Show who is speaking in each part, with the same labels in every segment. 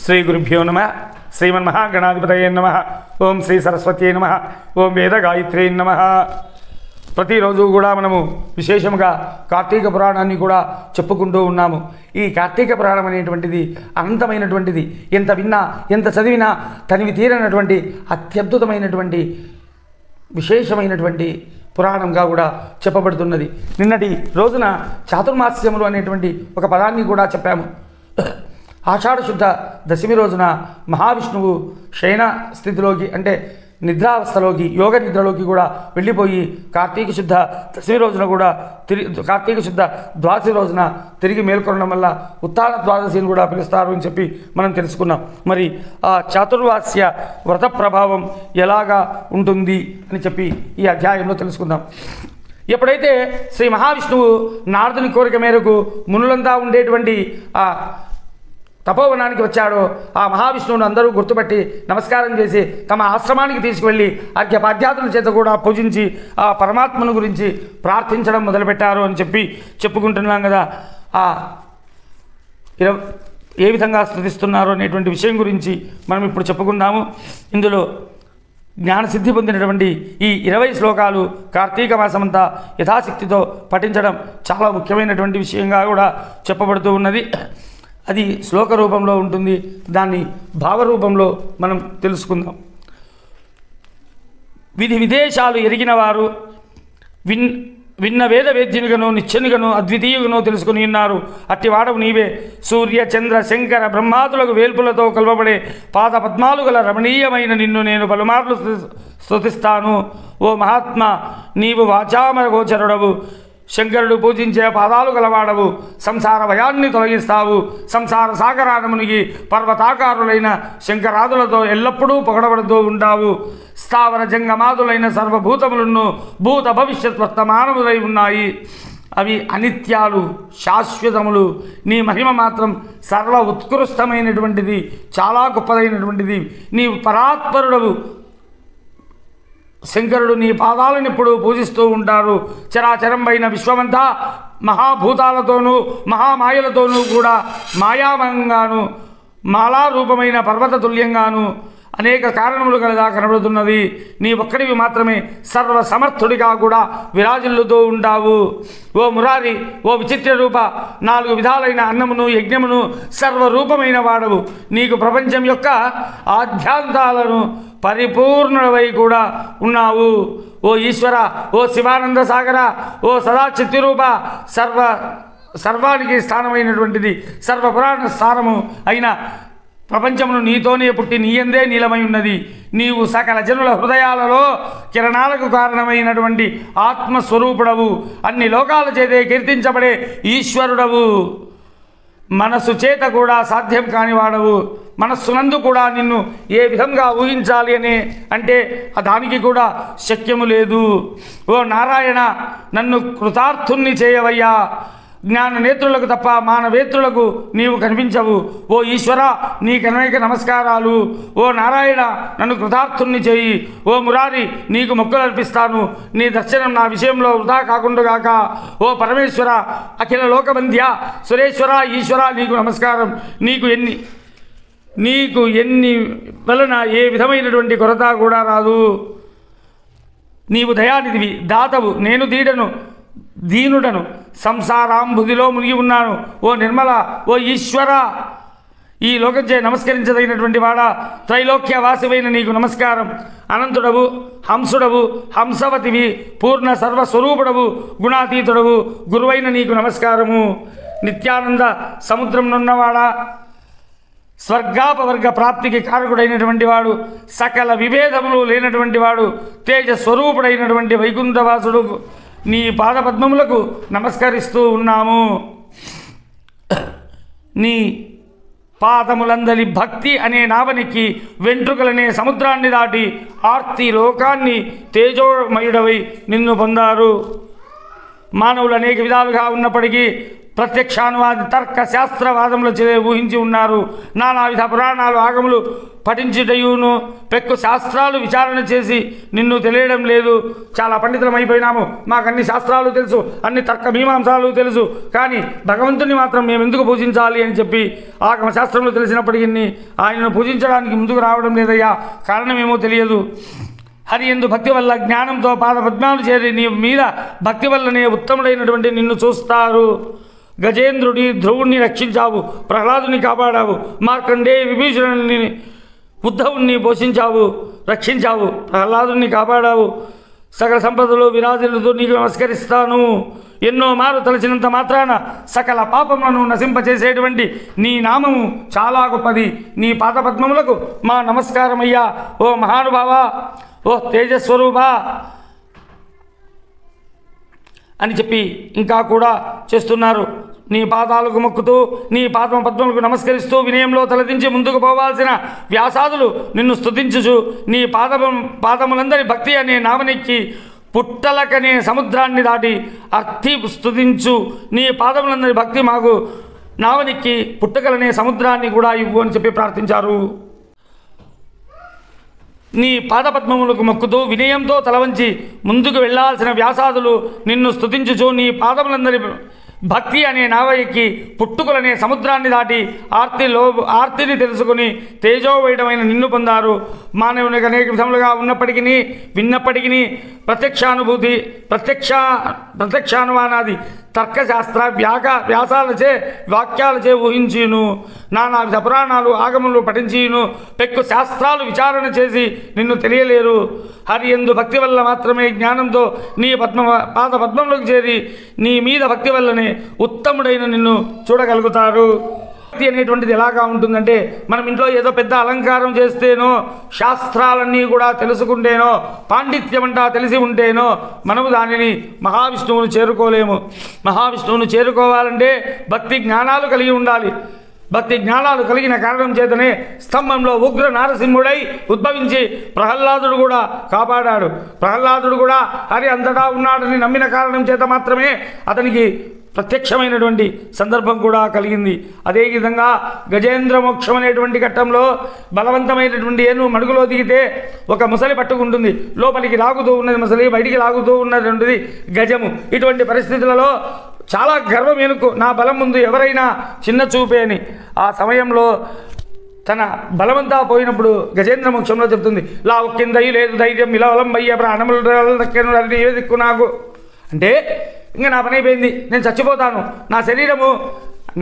Speaker 1: శ్రీ గురుభ్యో నమ శ్రీమన్మహాగణాధిపతయే నమ ఓం శ్రీ సరస్వత్యై నమ ఓం వేద గాయత్ర్యై నమ. ప్రతిరోజు కూడా మనము విశేషముగా కార్తీక పురాణాన్ని కూడా చెప్పుకుంటూ ఉన్నాము. ఈ కార్తీక పురాణం అనేటువంటిది అనంతమైనటువంటిది. ఎంత విన్నా ఎంత చదివినా తనివి తీరనటువంటి అత్యద్భుతమైనటువంటి విశేషమైనటువంటి పురాణంగా కూడా చెప్పబడుతున్నది. నిన్నటి రోజున చాతుర్మాస్యములు అనేటువంటి ఒక పదాన్ని కూడా చెప్పాము. ఆషాఢ శుద్ధ దశమి రోజున మహావిష్ణువు శయన స్థితిలోకి అంటే నిద్రావస్థలోకి యోగ నిద్రలోకి కూడా వెళ్ళిపోయి కార్తీక శుద్ధ దశమి రోజున కూడా కార్తీక శుద్ధ ద్వాదశి రోజున తిరిగి మేల్కొనడం వల్ల ఉత్తాన ద్వాదశిని కూడా పిలుస్తారు అని చెప్పి మనం తెలుసుకున్నాం. మరి ఆ చాతుర్మాస్య వ్రత ప్రభావం ఎలాగా ఉంటుంది అని చెప్పి ఈ అధ్యాయంలో తెలుసుకుందాం. ఎప్పుడైతే శ్రీ మహావిష్ణువు నారదుని కోరిక మేరకు మునులంతా ఉండేటువంటి ఆ తపోవనానికి వచ్చాడో ఆ మహావిష్ణువును అందరూ గుర్తుపట్టి నమస్కారం చేసి తమ ఆశ్రమానికి తీసుకువెళ్ళి అర్ఘ్యపాద్యాదుల చేత కూడా పూజించి ఆ పరమాత్మను గురించి ప్రార్థించడం మొదలుపెట్టారు అని చెప్పి చెప్పుకుంటున్నాం కదా. ఏ విధంగా స్తుతిస్తున్నారు అనేటువంటి విషయం గురించి మనం ఇప్పుడు చెప్పుకుందాము. ఇందులో జ్ఞానసిద్ధి పొందినటువంటి ఈ 20 శ్లోకాలు కార్తీక మాసమంతా యథాశక్తితో పఠించడం చాలా ముఖ్యమైనటువంటి విషయంగా కూడా చెప్పబడుతూ ఉన్నది. అది శ్లోక రూపంలో ఉంటుంది. దాన్ని భావరూపంలో మనం తెలుసుకుందాం. విధి విదేశాలు ఎరిగిన వారు విన్న వేద వేద్యునిగను నిత్యునిగను అద్వితీయుగను తెలుసుకుని ఉన్నారు. అట్టివాడవు నీవే. సూర్య చంద్ర శంకర బ్రహ్మాదులకు వేల్పులతో కలపబడే పాద పద్మాలు గల రమణీయమైన నిన్ను నేను పలుమార్లు స్తుతిస్తాను. ఓ మహాత్మా, నీవు వాచామర గోచరుడవు. శంకరుడు పూజించే పాదాలు గలవాడవు. సంసార భయాన్ని తొలగిస్తావు. సంసార సాగరాన మునిగి పర్వతాకారులైన శంకరాదులతో ఎల్లప్పుడూ పొగడబడుతూ ఉంటావు. స్థావర జంగమాదులైన సర్వభూతములను భూత భవిష్యత్ వర్తమానములై ఉన్నాయి. అవి అనిత్యాలు, శాశ్వతములు. నీ మహిమ మాత్రం సర్వ ఉత్కృష్టమైనటువంటిది, చాలా గొప్పదైనటువంటిది. నీవు పరాత్పరుడవు. శంకరుడు నీ పాదాలను ఎప్పుడు పూజిస్తూ ఉంటారు. చరాచరంపైన విశ్వమంతా మహాభూతాలతోనూ మహామాయలతోనూ కూడా మాయామయంగాను మాలారూపమైన పర్వత తుల్యంగాను అనేక కారణములు కలదా కనబడుతున్నది. నీ ఒక్కడివి మాత్రమే సర్వసమర్థుడిగా కూడా విరాజిల్లుతూ ఉంటావు. ఓ మురారి, ఓ విచిత్ర రూప, 4 విధాలైన అన్నమును యజ్ఞమును సర్వరూపమైన వాడవు. నీకు ప్రపంచం యొక్క ఆద్యాంతాలను పరిపూర్ణుడవై కూడా ఉన్నావు. ఓ ఈశ్వర, ఓ శివానంద సాగర, ఓ సదా చిత్తిరూప, సర్వానికి స్థానమైనటువంటిది సర్వపురాణ స్థానము అయిన ప్రపంచమును నీతోనే పుట్టి నీయందే నీలమై ఉన్నది. నీవు సకల జనుల హృదయాలలో కిరణాలకు కారణమైనటువంటి ఆత్మస్వరూపుడవు. అన్ని లోకాల చేతే కీర్తించబడే ఈశ్వరుడవు. మనస్సు చేత కూడా సాధ్యం కానివాడవు. మనస్సునందు కూడా నిన్ను ఏ విధంగా ఊహించాలి అని అంటే దానికి కూడా శక్యము లేదు. ఓ నారాయణ, నన్ను కృతార్థుణ్ణి చేయవయ్యా. జ్ఞాన నేత్రులకు తప్ప మానవేత్రులకు నీవు కనిపించవు. ఓ ఈశ్వర, నీకనేక నమస్కారాలు. ఓ నారాయణ, నన్ను కృతార్థుణ్ణి చేయి. ఓ మురారి, నీకు మొక్కులు అర్పిస్తాను. నీ దర్శనం నా విషయంలో వృధా కాకుండాగాక. ఓ పరమేశ్వర, అఖిల లోకబంధ్య సురేశ్వర, ఈశ్వర, నీకు నమస్కారం. నీకు ఎన్ని వలన ఏ విధమైనటువంటి కొరత కూడా రాదు. నీవు దయానిధివి, దాతవు. నేను దీనుడను, సంసారాంబుదిలో మునిగి ఉన్నాను. ఓ నిర్మల, ఓ ఈశ్వర, ఈ లోకంచే నమస్కరించదగినటువంటి వాడా, త్రైలోక్యవాసివైన నీకు నమస్కారం. అనంతుడవు, హంసుడవు, హంసవతివి, పూర్ణ సర్వస్వరూపుడవు, గుణాతీతుడవు, గురువైన నీకు నమస్కారము. నిత్యానంద సముద్రంనున్నవాడా, స్వర్గాపవర్గ ప్రాప్తికి కారకుడైనటువంటి వాడు, సకల విభేదములు లేనటువంటి వాడు, తేజస్వరూపుడైనటువంటి వైకుంఠవాసుడు, నీ పాదపద్మములకు నమస్కరిస్తూ ఉన్నాము. నీ పాదములందలి భక్తి అనే నావనికి వెంట్రుకలనే సముద్రాన్ని దాటి ఆర్తి లోకాన్ని తేజోమయుడవై నిన్ను పొందారు. మానవులు అనేక విధాలుగా ఉన్నప్పటికీ ప్రత్యక్షానువాది తర్క శాస్త్రవాదముల చే ఊహించి ఉన్నారు. నానావిధ పురాణాలు ఆగములు పఠించుటయును పెక్కు శాస్త్రాలు విచారణ చేసి నిన్ను తెలియడం లేదు. చాలా పండితులం అయిపోయినాము, మాకు అన్ని శాస్త్రాలు తెలుసు, అన్ని తర్క మీమాంసాలు తెలుసు, కానీ భగవంతుని మాత్రం మేము ఎందుకు పూజించాలి అని చెప్పి ఆగమ శాస్త్రంలో తెలిసినప్పటికీ ఆయనను పూజించడానికి ముందుకు రావడం లేదయ్యా. కారణమేమో తెలియదు. హరి యందు భక్తి వల్ల జ్ఞానంతో పాదపద్మాలు చేరి నీ మీద భక్తి వల్లనే ఉత్తముడైనటువంటి నిన్ను చూస్తారు. గజేంద్రుడి ధ్రువుణ్ణి రక్షించావు, ప్రహ్లాదుని కాపాడావు, మార్కండేయ విభీషణుని ఉద్ధవుణ్ణి పోషించావు, రక్షించావు, ప్రహ్లాదుని కాపాడావు. సకల సంపదలు విరాజులతో నీకు నమస్కరిస్తాను. ఎన్నో మారు తలచినంత మాత్రాన సకల పాపములను నశింపచేసేటువంటి నీ నామము చాలా గొప్పది. నీ పాదపద్మములకు మా నమస్కారమయ్యా. ఓ మహానుభావ, ఓ తేజస్వరూప అని చెప్పి ఇంకా కూడా చేస్తున్నారు. నీ పాదాలకు మొక్కుతూ నీ పద్మములకు నమస్కరిస్తూ వినయంలో తలదించి ముందుకు పోవాల్సిన వ్యాసాదులు నిన్ను స్తుతించుచు నీ పాదములందరి భక్తి అనే నామనెక్కి పుట్టలకనే సముద్రాన్ని దాటి అర్థి స్తుతించు. నీ పాదములందరి భక్తి మాకు నావనెక్కి పుట్టకలనే సముద్రాన్ని కూడా ఇవ్వు అని చెప్పి ప్రార్థించారు. నీ పాదపద్మములకు మొక్కుతూ వినయంతో తలవంచి ముందుకు వెళ్లాల్సిన వ్యాసాదులు నిన్ను స్తుతించుచు నీ పాదములందరి భక్తి అనే నావ ఎక్కి పుట్టుకులనే సముద్రాన్ని దాటి ఆర్తిని తెలుసుకుని తేజోవైడమైన నిన్ను పొందారు. మానవునికి అనేక విధములుగా ఉన్నప్పటికీ విన్నప్పటికీ ప్రత్యక్షానుమానాది తర్కశాస్త్ర వ్యాసాలచే వాక్యాలచే ఊహించిను. నానావిధ పురాణాలు ఆగములు పఠించిను పెక్కు శాస్త్రాలు విచారణ చేసి నిన్ను తెలియలేరు. హరి యందు భక్తి వల్ల మాత్రమే జ్ఞానంతో నీ పాదపద్మంలోకి చేరి నీ మీద భక్తి వల్లనే ఉత్తముడైన నిన్ను చూడగలుగుతారు. భక్తి అనేటువంటిది ఎలాగా ఉంటుందంటే, మనం ఇంట్లో ఏదో పెద్ద అలంకారం చేస్తేనో, శాస్త్రాలన్నీ కూడా తెలుసుకుంటేనో, పాండిత్యం అంటా తెలిసి ఉంటేనో మనము దానిని మహావిష్ణువును చేరుకోలేము. మహావిష్ణువును చేరుకోవాలంటే భక్తి జ్ఞానాలు కలిగి ఉండాలి. భక్తి జ్ఞానాలు కలిగిన కారణం చేతనే స్తంభంలో ఉగ్ర నారసింహుడై ఉద్భవించి ప్రహ్లాదుడు కూడా కాపాడాడు. ప్రహ్లాదుడు కూడా హరి అంతటా ఉన్నాడని నమ్మిన కారణం చేత మాత్రమే అతనికి ప్రత్యక్షమైనటువంటి సందర్భం కూడా కలిగింది. అదేవిధంగా గజేంద్ర మోక్షం అనేటువంటి ఘట్టంలో బలవంతమైనటువంటి ఏనుగు మడుగులో దిగితే ఒక ముసలి పట్టుకుంటుంది. లోపలికి లాగుతూ ఉన్నది ముసలి, బయటికి లాగుతూ ఉన్నటువంటిది గజము. ఇటువంటి పరిస్థితులలో చాలా గర్వం ఏనుకు, నా బలం ముందు ఎవరైనా చిన్న చూపే అని. ఆ సమయంలో తన బలమంతా పోయినప్పుడు గజేంద్ర మోక్షంలో చెప్తుంది, లా ఒక్కిందయి లేదు ధైర్యం ఇలా వలంబయ్య ప్రాణములు దక్కెను అది ఏ దిక్కు నాకు అంటే, ఇంకా నా పని అయిపోయింది, నేను చచ్చిపోతాను, నా శరీరము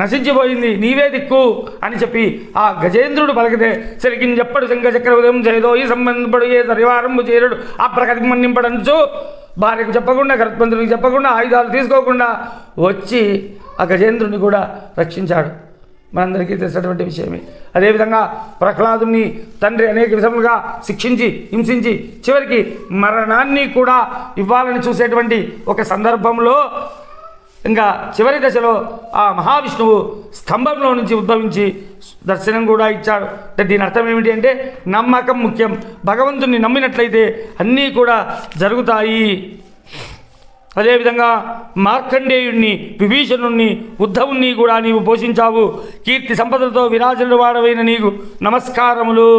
Speaker 1: నశించిపోయింది, నీవే దిక్కు అని చెప్పి ఆ గజేంద్రుడు పలికితే సరికించెప్పడు శంఖ చక్రవదం జయదో ఈ సంబంధపడు ఏ సరివారంబు చేరుడు ఆ ప్రగతి మన్నింపడంచు భార్యకు చెప్పకుండా గర్భవంతుడికి చెప్పకుండా ఆయుధాలు తీసుకోకుండా వచ్చి ఆ గజేంద్రుని కూడా రక్షించాడు. మనందరికీ తెలిసినటువంటి విషయమే. అదేవిధంగా ప్రహ్లాదుని తండ్రి అనేక విధములుగా శిక్షించి హింసించి చివరికి మరణాన్ని కూడా ఇవ్వాలని చూసేటువంటి ఒక సందర్భంలో ఇంకా చివరి దశలో ఆ మహావిష్ణువు స్తంభంలో నుంచి ఉద్భవించి దర్శనం కూడా ఇచ్చాడు. అంటే దీని అర్థం ఏమిటి అంటే, నమ్మకం ముఖ్యం. భగవంతుని నమ్మినట్లయితే అన్నీ కూడా జరుగుతాయి. అదేవిధంగా మార్కండేయుణ్ణి, విభీషణుణ్ణి, ఉద్ధవుణ్ణి కూడా నీవు పోషించావు. కీర్తి సంపదలతో విరాజుల వాడవైన నీకు నమస్కారములు.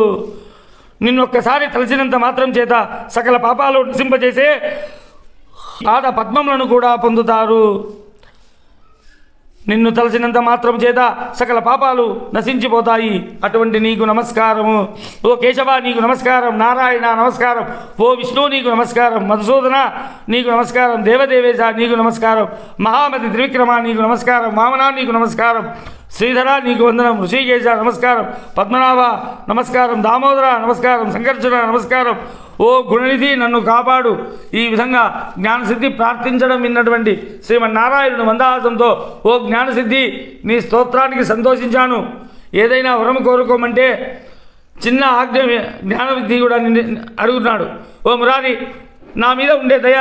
Speaker 1: నిన్నొక్కసారి తలచినంత మాత్రం చేత సకల పాపాలు నశింపజేసే పాద పద్మములను కూడా పొందుతారు. నిన్ను తలచినంత మాత్రం చేత సకల పాపాలు నశించిపోతాయి. అటువంటి నీకు నమస్కారము. ఓ కేశవ నీకు నమస్కారం, నారాయణ నమస్కారం, ఓ విష్ణువు నీకు నమస్కారం, మధుసూదన నీకు నమస్కారం, దేవదేవేశ నీకు నమస్కారం, మహామతి త్రివిక్రమ నీకు నమస్కారం, వామన నీకు నమస్కారం, శ్రీధర నీకు వందనం, ఋషికేశ నమస్కారం, పద్మనాభ నమస్కారం, దామోదర నమస్కారం, సంకర్షణ నమస్కారం, ఓ గుణనిధి నన్ను కాపాడు. ఈ విధంగా జ్ఞానసిద్ధి ప్రార్థించడం విన్నటువంటి శ్రీమన్నారాయణుడు మందహాసంతో, ఓ జ్ఞానసిద్ధి నీ స్తోత్రానికి సంతోషించాను. ఏదైనా వరం కోరుకోమంటే చిన్న ఆజ్ఞ జ్ఞానసిద్ధి కూడా అడుగుతున్నాడు. ఓ మురారి, నా మీద ఉండే దయ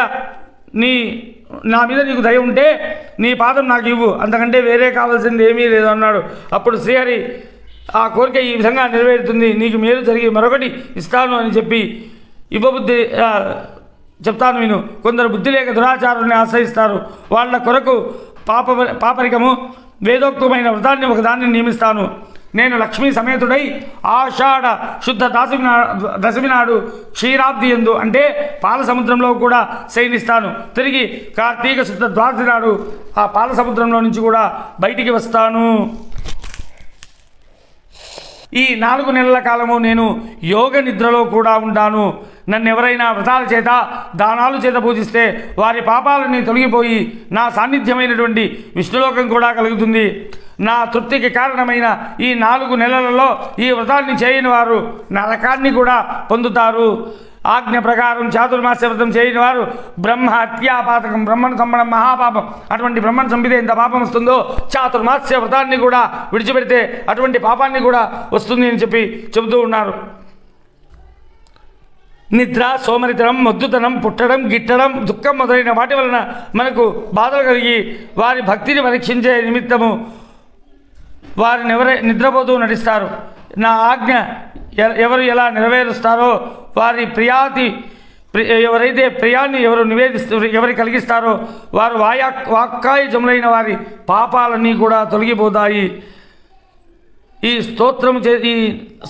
Speaker 1: నా మీద నీకు దయ ఉంటే నీ పాదం నాకు ఇవ్వు, అంతకంటే వేరే కావాల్సింది ఏమీ లేదు అన్నాడు. అప్పుడు శ్రీహరి ఆ కోరిక ఈ విధంగా నెరవేరుతుంది, నీకు మేలు జరిగి మరొకటి ఇస్తాను అని చెప్పి ఇవ్వబుద్ధి చెప్తాను విను. కొందరు బుద్ధి లేక దురాచారుల్ని ఆశ్రయిస్తారు. వాళ్ళ కొరకు పాపరికము వేదోక్తమైన వ్రతాన్ని ఒకదాన్ని నియమిస్తాను. నేను లక్ష్మీ సమేతుడై ఆషాఢ శుద్ధ దశమి నాడు క్షీరాబ్ది యందు అంటే పాల సముద్రంలో కూడా శయనిస్తాను. తిరిగి కార్తీక శుద్ధ ద్వాదశి నాడు ఆ పాల సముద్రంలో నుంచి కూడా బయటికి వస్తాను. ఈ 4 నెలల కాలము నేను యోగ నిద్రలో కూడా ఉంటాను. నన్ను ఎవరైనా వ్రతాల చేత దానాలు చేత పూజిస్తే వారి పాపాలన్నీ తొలగిపోయి నా సాన్నిధ్యమైనటువంటి విష్ణులోకం కూడా కలుగుతుంది. నా తృప్తికి కారణమైన ఈ 4 నెలలలో ఈ వ్రతాన్ని చేయని వారు నరకాన్ని కూడా పొందుతారు. ఆజ్ఞ ప్రకారం చాతుర్మాస్య వ్రతం చేయని వారు బ్రహ్మ హత్యాపాతకం, బ్రహ్మను చంపడం మహాపాపం. అటువంటి బ్రహ్మను చంపితే ఎంత పాపం వస్తుందో చాతుర్మాస్య వ్రతాన్ని కూడా విడిచిపెడితే అటువంటి పాపాన్ని కూడా వస్తుంది అని చెబుతూ ఉన్నారు. నిద్ర, సోమరితనం, మొద్దుతనం, పుట్టడం, గిట్టడం, దుఃఖం మొదలైన వాటి వలన మనకు బాధలు కలిగి వారి భక్తిని పరీక్షించే నిమిత్తము వారిని నిద్రపోతూ నటిస్తారు. నా ఆజ్ఞ ఎవరు ఎలా నెరవేరుస్తారో వారి ఎవరైతే ప్రియాన్ని ఎవరు కలిగిస్తారో వారు వాక్కాయజములైన వారి పాపాలన్నీ కూడా తొలగిపోతాయి. ఈ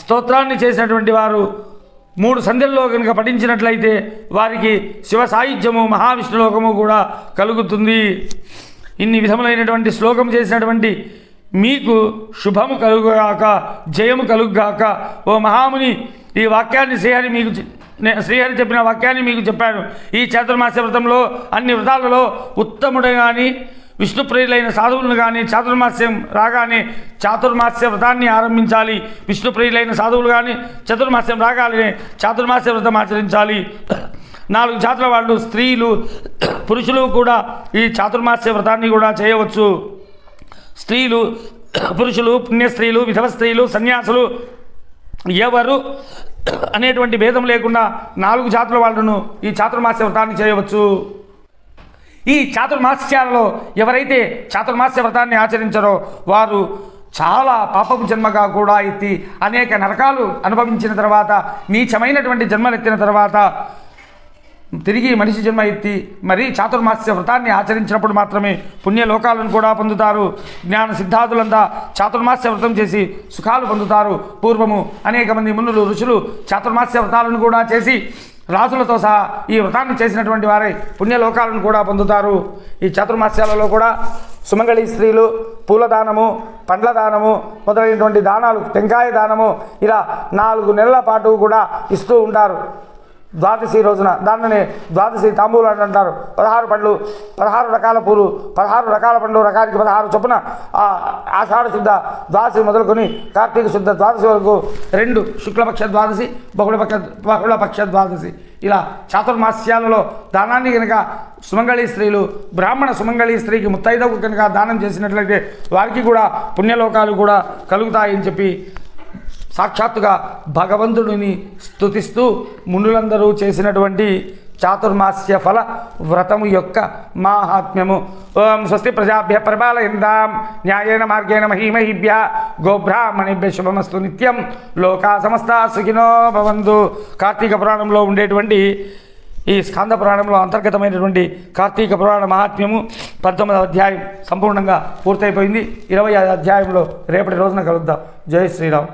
Speaker 1: స్తోత్రాన్ని చేసినటువంటి వారు 3 సంధ్యల్లో కనుక పఠించినట్లయితే వారికి శివ సాయుధ్యము, మహావిష్ణులోకము కూడా కలుగుతుంది. ఇన్ని విధములైనటువంటి శ్లోకం చేసినటువంటి మీకు శుభము కలుగుగాక, జయము కలుగుగాక. ఓ మహాముని, ఈ వాక్యాన్ని శ్రీహరి చెప్పిన వాక్యాన్ని మీకు చెప్పాను. ఈ చాతుర్మాస్య వ్రతంలో అన్ని వ్రతాలలో ఉత్తముడు కానీ విష్ణుప్రియులైన సాధువులను కానీ చాతుర్మాస్యం రాగానే చాతుర్మాస్య వ్రతాన్ని ఆరంభించాలి. విష్ణుప్రియులైన సాధువులు కానీ చతుర్మాస్యం రాగానే చాతుర్మాస్య వ్రతం ఆచరించాలి. 4 జాతుల వాళ్ళు, స్త్రీలు పురుషులు కూడా ఈ చాతుర్మాస్య వ్రతాన్ని కూడా చేయవచ్చు. స్త్రీలు, పురుషులు, పుణ్యస్త్రీలు, విధవ స్త్రీలు, సన్యాసులు ఎవరు అనేటువంటి భేదం లేకుండా 4 జాతుల వాళ్ళను ఈ చాతుర్మాస్య వ్రతాన్ని చేయవచ్చు. ఈ చాతుర్మాస్యాలలో ఎవరైతే చాతుర్మాస్య వ్రతాన్ని ఆచరించారో వారు చాలా పాపపు జన్మగా కూడా ఎత్తి అనేక నరకాలు అనుభవించిన తర్వాత, నీచమైనటువంటి జన్మలెత్తిన తర్వాత తిరిగి మనిషి జన్మ ఎత్తి మరి చాతుర్మాస్య వ్రతాన్ని ఆచరించినప్పుడు మాత్రమే పుణ్యలోకాలను కూడా పొందుతారు. జ్ఞాన సిద్ధాదులంతా చాతుర్మాస్య వ్రతం చేసి సుఖాలు పొందుతారు. పూర్వము అనేక మంది మునులు, ఋషులు చాతుర్మాస్య వ్రతాలను కూడా చేసి రాజులతో సహా ఈ వ్రతాన్ని చేసినటువంటి వారే పుణ్యలోకాలను కూడా పొందుతారు. ఈ చాతుర్మాస్యాలలో కూడా సుమంగళి స్త్రీలు పూలదానము, పండ్ల దానము మొదలైనటువంటి దానాలు, టెంకాయ దానము ఇలా 4 నెలల పాటు కూడా ఇస్తూ ఉంటారు. ద్వాదశి రోజున దానినే ద్వాదశి తాంబూలాలు అంటారు. 16 పండ్లు, 16 రకాల పూలు, 16 రకాల పండ్లు, రకానికి 16 చొప్పున ఆషాఢ శుద్ధ ద్వాదశి మొదలుకొని కార్తీక శుద్ధ ద్వాదశి వరకు 2 శుక్లపక్ష ద్వాదశి, బహుళపక్ష ద్వాదశి ఇలా చాతుర్మాస్యాలలో దానాన్ని కనుక సుమంగళి స్త్రీలు, బ్రాహ్మణ సుమంగళి స్త్రీకి ముత్తైదకు కనుక దానం చేసినట్లయితే వారికి కూడా పుణ్యలోకాలు కూడా కలుగుతాయని చెప్పి సాక్షాత్తుగా భగవంతుడిని స్తుతిస్తూ మునులందరూ చేసినటువంటి చాతుర్మాస్య ఫల వ్రతము యొక్క మాహాత్మ్యము. ఓం స్వస్తి ప్రజాభ్య పరిపాలయంతాం న్యాయేన మార్గేణ మహీమహీభ్య గోబ్రాహ్మణేభ్య శుభమస్తు నిత్యం లోకా సమస్తా సుఖినో భవంతు. కార్తీక పురాణంలో ఉండేటువంటి ఈ స్కంద పురాణంలో అంతర్గతమైనటువంటి కార్తీక పురాణ మహాత్మ్యము 19వ అధ్యాయం సంపూర్ణంగా పూర్తయిపోయింది. 20వ అధ్యాయంలో రేపటి రోజున కలుద్దాం. జై శ్రీరామ్.